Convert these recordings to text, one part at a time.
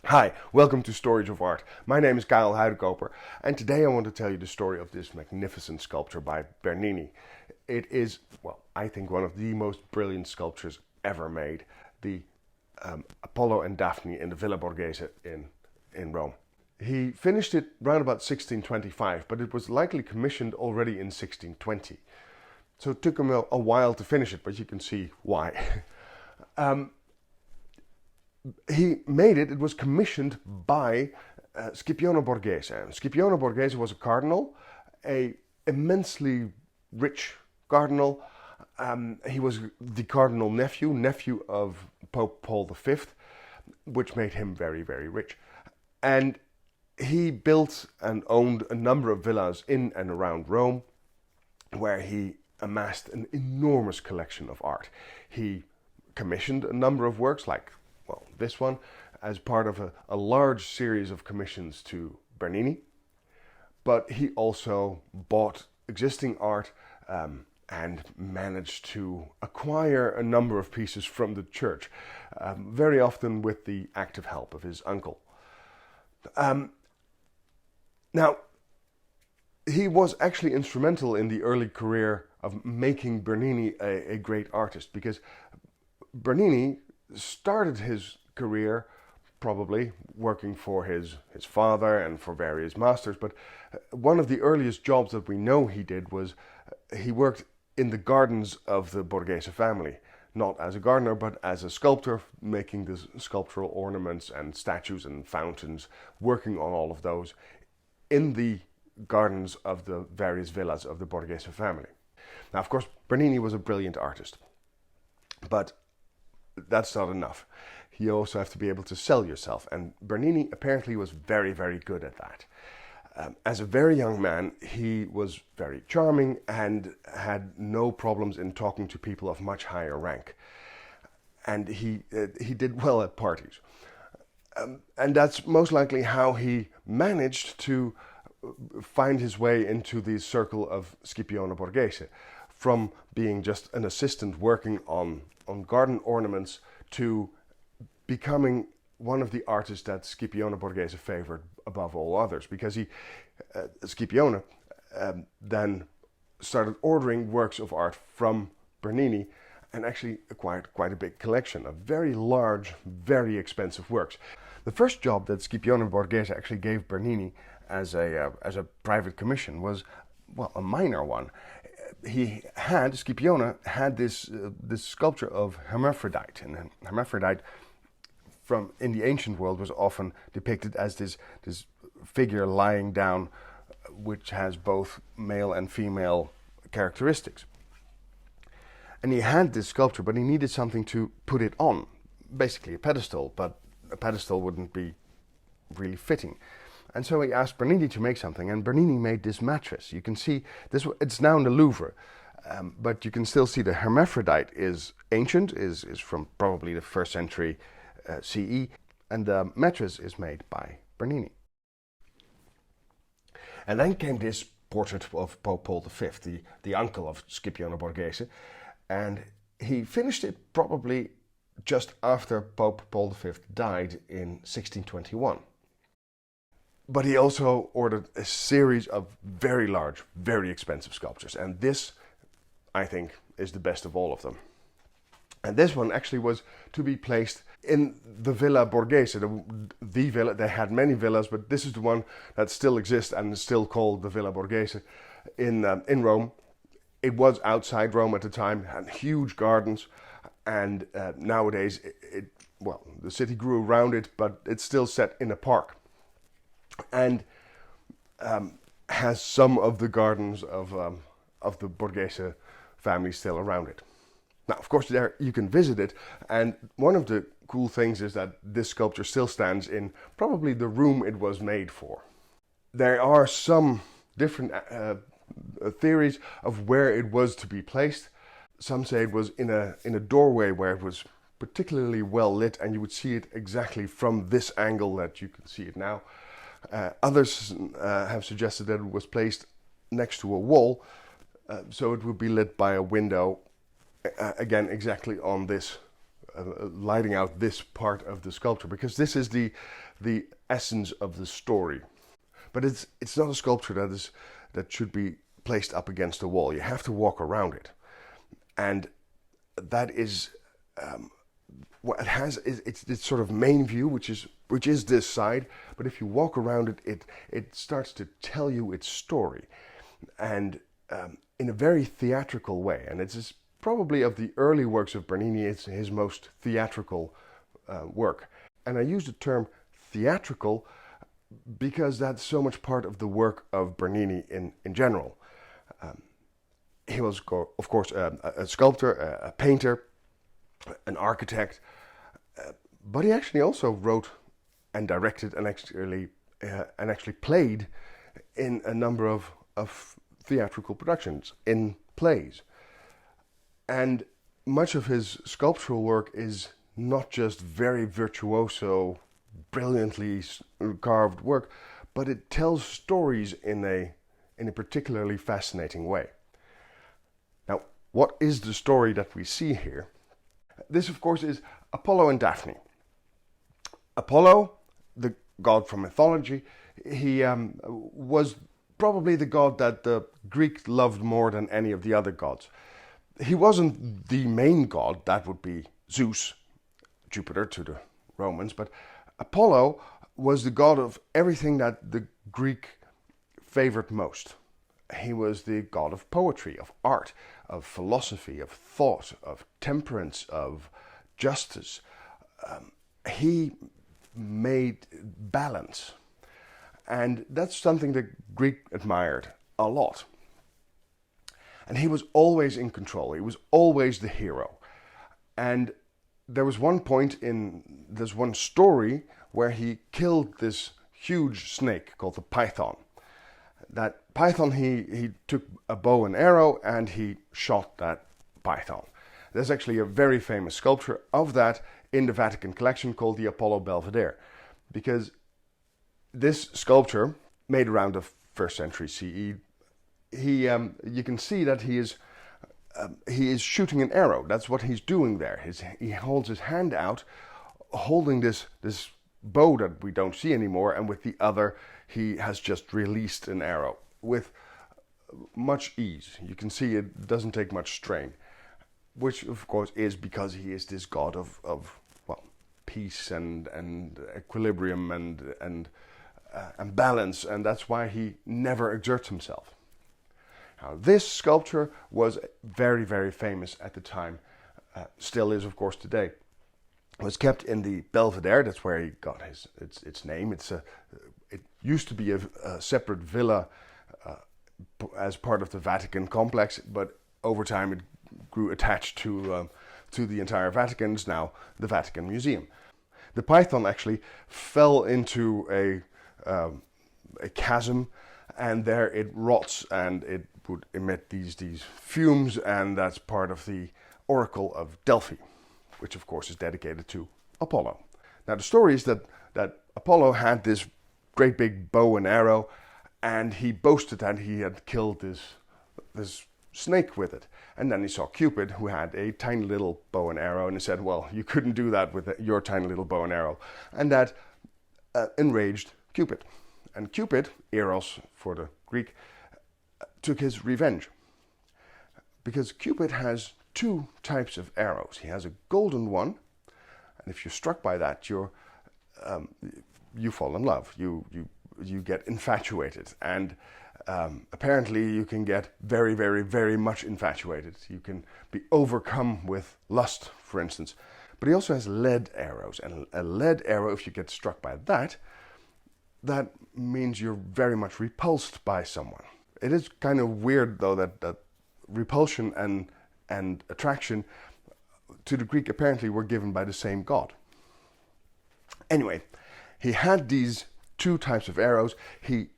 Hi, welcome to Stories of Art. My name is Kyle Huidekoper, and today I want to tell you the story of this magnificent sculpture by Bernini. It is, well, I think one of the most brilliant sculptures ever made, the Apollo and Daphne in the Villa Borghese in Rome. He finished it round about 1625, but it was likely commissioned already in 1620. So it took him a while to finish it, but you can see why. He made it, it was commissioned by Scipione Borghese. Scipione Borghese was a cardinal, a immensely rich cardinal. He was the cardinal nephew of Pope Paul V, which made him very, very rich. And he built and owned a number of villas in and around Rome, where he amassed an enormous collection of art. He commissioned a number of works like, well, this one, as part of a large series of commissions to Bernini. But he also bought existing art and managed to acquire a number of pieces from the church, very often with the active help of his uncle. Now, he was actually instrumental in the early career of making Bernini a great artist, because Bernini started his career probably working for his father and for various masters, but one of the earliest jobs that we know he did was he worked in the gardens of the Borghese family, not as a gardener but as a sculptor, making the sculptural ornaments and statues and fountains, working on all of those in the gardens of the various villas of the Borghese family. Now, of course, Bernini was a brilliant artist, but that's not enough. You also have to be able to sell yourself, and Bernini apparently was very, very good at that. As a very young man, he was very charming and had no problems in talking to people of much higher rank. And he did well at parties. And that's most likely how he managed to find his way into the circle of Scipione Borghese, from being just an assistant working on garden ornaments to becoming one of the artists that Scipione Borghese favored above all others, because Scipione then started ordering works of art from Bernini and actually acquired quite a big collection of very large, very expensive works. The first job that Scipione Borghese actually gave Bernini as a private commission was, well, a minor one. Scipione had this sculpture of Hermaphrodite, and Hermaphrodite in the ancient world was often depicted as this figure lying down, which has both male and female characteristics. And he had this sculpture, but he needed something to put it on, basically a pedestal, but a pedestal wouldn't be really fitting. And so he asked Bernini to make something, and Bernini made this mattress. You can see this; it's now in the Louvre, but you can still see the Hermaphrodite is ancient, is from probably the 1st century CE, and the mattress is made by Bernini. And then came this portrait of Pope Paul V, the uncle of Scipione Borghese, and he finished it probably just after Pope Paul V died in 1621. But he also ordered a series of very large, very expensive sculptures. And this, I think, is the best of all of them. And this one actually was to be placed in the Villa Borghese. The villa, they had many villas, but this is the one that still exists and is still called the Villa Borghese in Rome. It was outside Rome at the time, had huge gardens, and nowadays, the city grew around it, but it's still set in a park. And has some of the gardens of the Borghese family still around it. Now, of course, there you can visit it, and one of the cool things is that this sculpture still stands in probably the room it was made for. There are some different theories of where it was to be placed. Some say it was in a doorway where it was particularly well lit, and you would see it exactly from this angle that you can see it now. Others have suggested that it was placed next to a wall, so it would be lit by a window, again exactly on this lighting out this part of the sculpture, because this is the essence of the story. But it's not a sculpture that should be placed up against a wall. You have to walk around it, and that is what it has. It's this sort of main view, which is this side. But if you walk around it, it starts to tell you its story, and in a very theatrical way. And it's probably, of the early works of Bernini, it's his most theatrical work. And I use the term theatrical because that's so much part of the work of Bernini in general. He was, of course, a sculptor, a painter, an architect, but he actually also wrote and directed and actually played in a number of theatrical productions, in plays. And much of his sculptural work is not just very virtuoso, brilliantly carved work, but it tells stories in a particularly fascinating way. Now, what is the story that we see here? This, of course, is Apollo and Daphne. Apollo, the god from mythology, he was probably the god that the Greeks loved more than any of the other gods. He wasn't the main god, that would be Zeus, Jupiter to the Romans, but Apollo was the god of everything that the Greek favored most. He was the god of poetry, of art, of philosophy, of thought, of temperance, of justice. He made balance. And that's something that Greek admired a lot. And he was always in control. He was always the hero. And there was one point there's one story where he killed this huge snake called the python. That python, he took a bow and arrow and he shot that python. There's actually a very famous sculpture of that in the Vatican collection called the Apollo Belvedere. Because this sculpture, made around the 1st century CE, you can see that he is shooting an arrow. That's what he's doing there. He holds his hand out, holding this bow that we don't see anymore, and with the other he has just released an arrow with much ease. You can see it doesn't take much strain, which of course is because he is this god of peace and equilibrium and balance, and that's why he never exerts himself. Now, this sculpture was very, very famous at the time, still is, of course, today. It was kept in the Belvedere. That's where he got its name. It used to be a separate villa as part of the Vatican complex, but over time it grew attached to the entire Vatican. It's now the Vatican Museum. The python actually fell into a chasm, and there it rots, and it would emit these fumes, and that's part of the Oracle of Delphi, which of course is dedicated to Apollo. Now the story is that Apollo had this great big bow and arrow, and he boasted that he had killed this snake with it. And then he saw Cupid, who had a tiny little bow and arrow, and he said, well, you couldn't do that with your tiny little bow and arrow. And that enraged Cupid. And Cupid, Eros for the Greek, took his revenge. Because Cupid has two types of arrows. He has a golden one, and if you're struck by that, you fall in love. You get infatuated, and apparently you can get very, very, very much infatuated. You can be overcome with lust, for instance. But he also has lead arrows, and a lead arrow, if you get struck by that means you're very much repulsed by someone. It is kind of weird, though, that repulsion and attraction to the Greek apparently were given by the same god. Anyway, he had these two types of arrows. He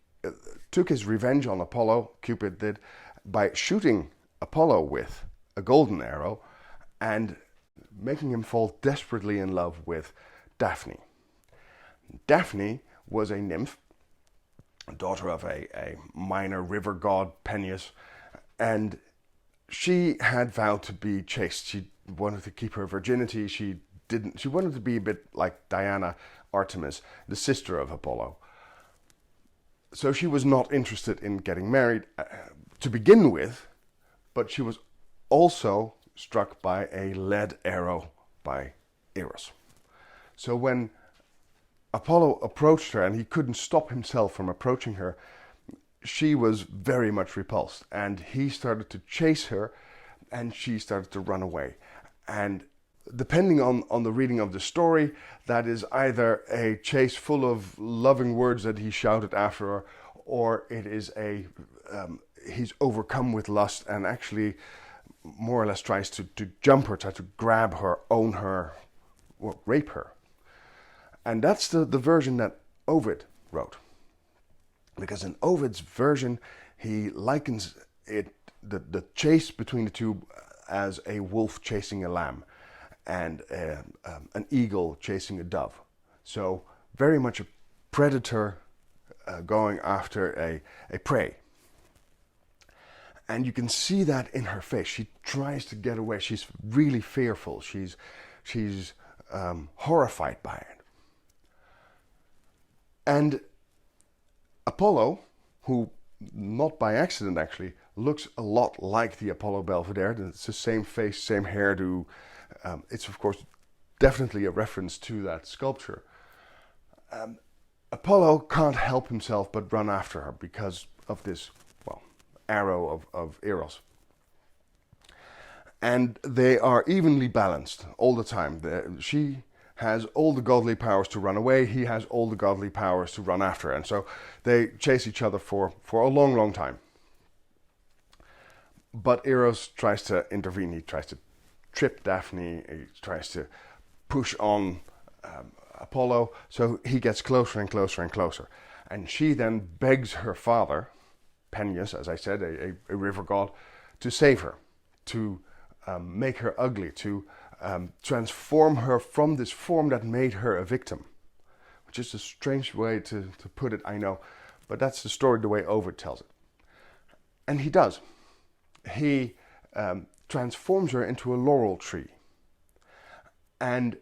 took his revenge on Apollo, Cupid did, by shooting Apollo with a golden arrow and making him fall desperately in love with Daphne. Daphne was a nymph, daughter of a minor river god, Peneus, and she had vowed to be chaste. She wanted to keep her virginity. She she wanted to be a bit like Diana, Artemis, the sister of Apollo. So she was not interested in getting married to begin with, but she was also struck by a lead arrow by Eros. So when Apollo approached her and he couldn't stop himself from approaching her, she was very much repulsed, and he started to chase her and she started to run away. And depending on the reading of the story, that is either a chase full of loving words that he shouted after her, or it is he's overcome with lust and actually more or less tries to jump her, try to grab her, own her, or rape her. And that's the version that Ovid wrote. Because in Ovid's version, he likens the chase between the two as a wolf chasing a lamb and an eagle chasing a dove. So very much a predator going after a prey. And you can see that in her face. She tries to get away. She's really fearful. She's horrified by it. And Apollo, who not by accident actually looks a lot like the Apollo Belvedere, it's the same face, same hairdo. It's of course definitely a reference to that sculpture. Apollo can't help himself but run after her because of this, arrow of Eros. And they are evenly balanced all the time. She has all the godly powers to run away, he has all the godly powers to run after her. And so they chase each other for a long, long time. But Eros tries to intervene. He tries to trip Daphne, he tries to push on Apollo, so he gets closer and closer and closer. And she then begs her father, Peneus, as I said, a river god, to save her, to make her ugly, to transform her from this form that made her a victim. Which is a strange way to put it, I know, but that's the story the way Ovid tells it. And he does. He transforms her into a laurel tree. And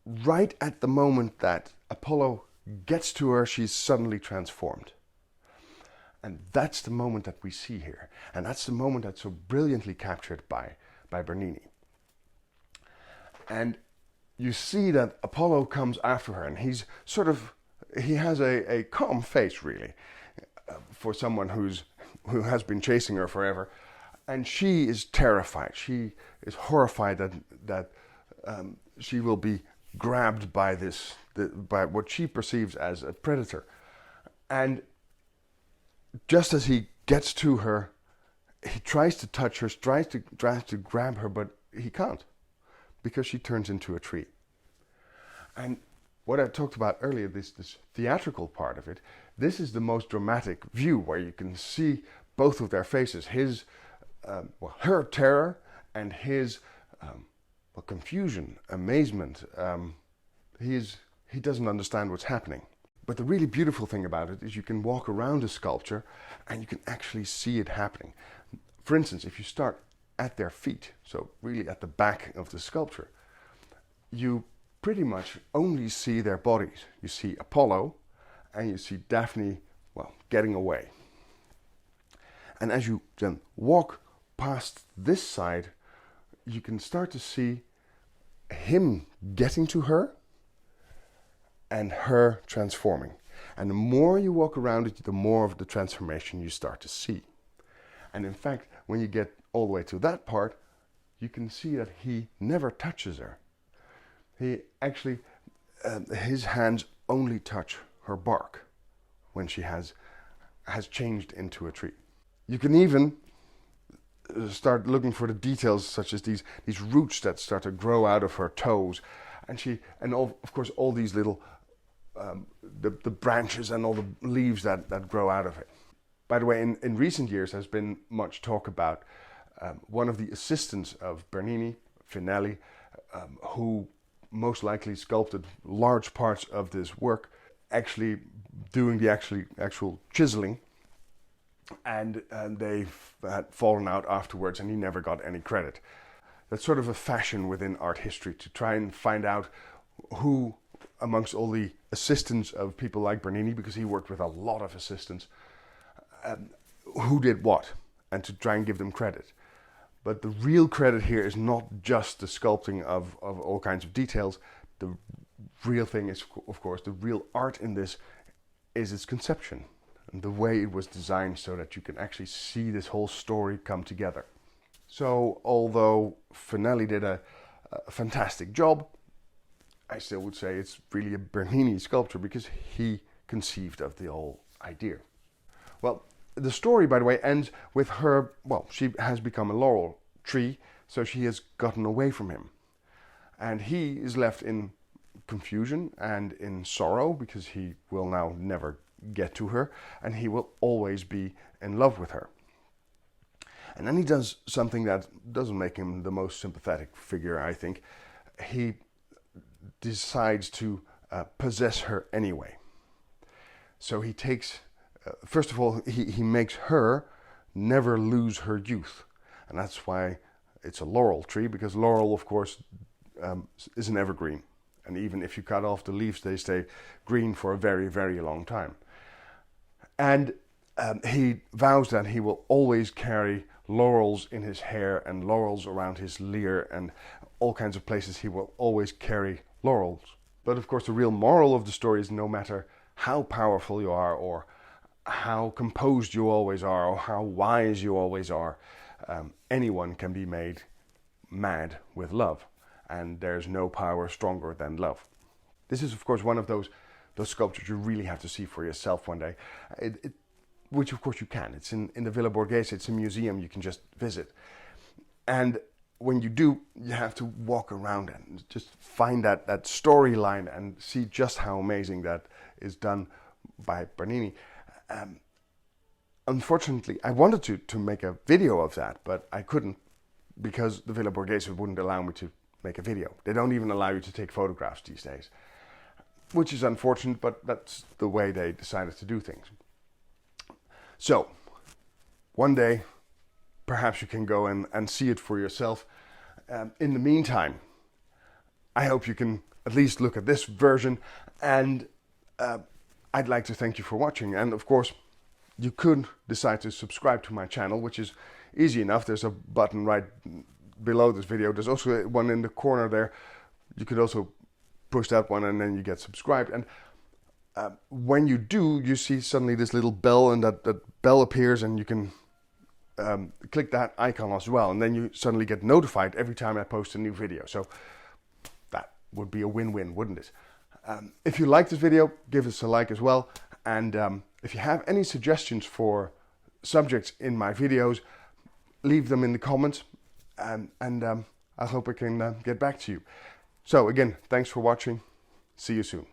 right at the moment that Apollo gets to her, she's suddenly transformed. And that's the moment that we see here. And that's the moment that's so brilliantly captured by Bernini. And you see that Apollo comes after her, and he has a calm face, really, for someone who has been chasing her forever. And she is terrified. She is horrified that she will be grabbed by by what she perceives as a predator. And just as he gets to her, he tries to touch her, tries to grab her, but he can't, because she turns into a tree. And what I talked about earlier, this theatrical part of it, this is the most dramatic view, where you can see both of their faces, her terror and his confusion, amazement. He doesn't understand what's happening. But the really beautiful thing about it is you can walk around a sculpture and you can actually see it happening. For instance, if you start at their feet, so really at the back of the sculpture, you pretty much only see their bodies. You see Apollo and you see Daphne, getting away. And as you then walk past this side, you can start to see him getting to her and her transforming. And the more you walk around it, the more of the transformation you start to see. And in fact, when you get all the way to that part, you can see that he never touches her. He actually, his hands only touch her bark when she has changed into a tree. You can even start looking for the details, such as these roots that start to grow out of her toes, and of course all these little the branches and all the leaves that grow out of it. By the way, in recent years there's been much talk about one of the assistants of Bernini, Finelli, who most likely sculpted large parts of this work, actually doing the actual chiseling. And they've had fallen out afterwards, and he never got any credit. that's sort of a fashion within art history, to try and find out who, amongst all the assistants of people like Bernini, because he worked with a lot of assistants, who did what, and to try and give them credit. But the real credit here is not just the sculpting of all kinds of details. The real thing is, of course, the real art in this is its conception and the way it was designed so that you can actually see this whole story come together. So although Finelli did a fantastic job, I still would say it's really a Bernini sculpture because he conceived of the whole idea. Well, the story, by the way, ends with her, well, she has become a laurel tree, so she has gotten away from him. And he is left in confusion and in sorrow because he will now never get to her and he will always be in love with her. And then he does something that doesn't make him the most sympathetic figure, I think. He decides to possess her anyway. So he takes, first of all, he makes her never lose her youth. And that's why it's a laurel tree, because laurel, of course, is an evergreen. And even if you cut off the leaves, they stay green for a very, very long time. And he vows that he will always carry laurels in his hair and laurels around his ear and all kinds of places he will always carry laurels. But of course the real moral of the story is no matter how powerful you are or how composed you always are or how wise you always are, anyone can be made mad with love, and there's no power stronger than love. This is of course one of those sculptures you really have to see for yourself one day, which of course you can. It's in the Villa Borghese, it's a museum you can just visit. And when you do, you have to walk around and just find that storyline and see just how amazing that is done by Bernini. Unfortunately, I wanted to make a video of that, but I couldn't because the Villa Borghese wouldn't allow me to make a video. They don't even allow you to take photographs these days, which is unfortunate, but that's the way they decided to do things. So, one day, perhaps you can go and see it for yourself. In the meantime, I hope you can at least look at this version, and I'd like to thank you for watching. And of course, you could decide to subscribe to my channel, which is easy enough. There's a button right below this video. There's also one in the corner there. You could also push that one and then you get subscribed. And when you do, you see suddenly this little bell, and that bell appears, and you can click that icon as well, and then you suddenly get notified every time I post a new video. So that would be a win-win, wouldn't it? If you like this video, give us a like as well, and if you have any suggestions for subjects in my videos, leave them in the comments, and I hope I can get back to you. So again, thanks for watching. See you soon.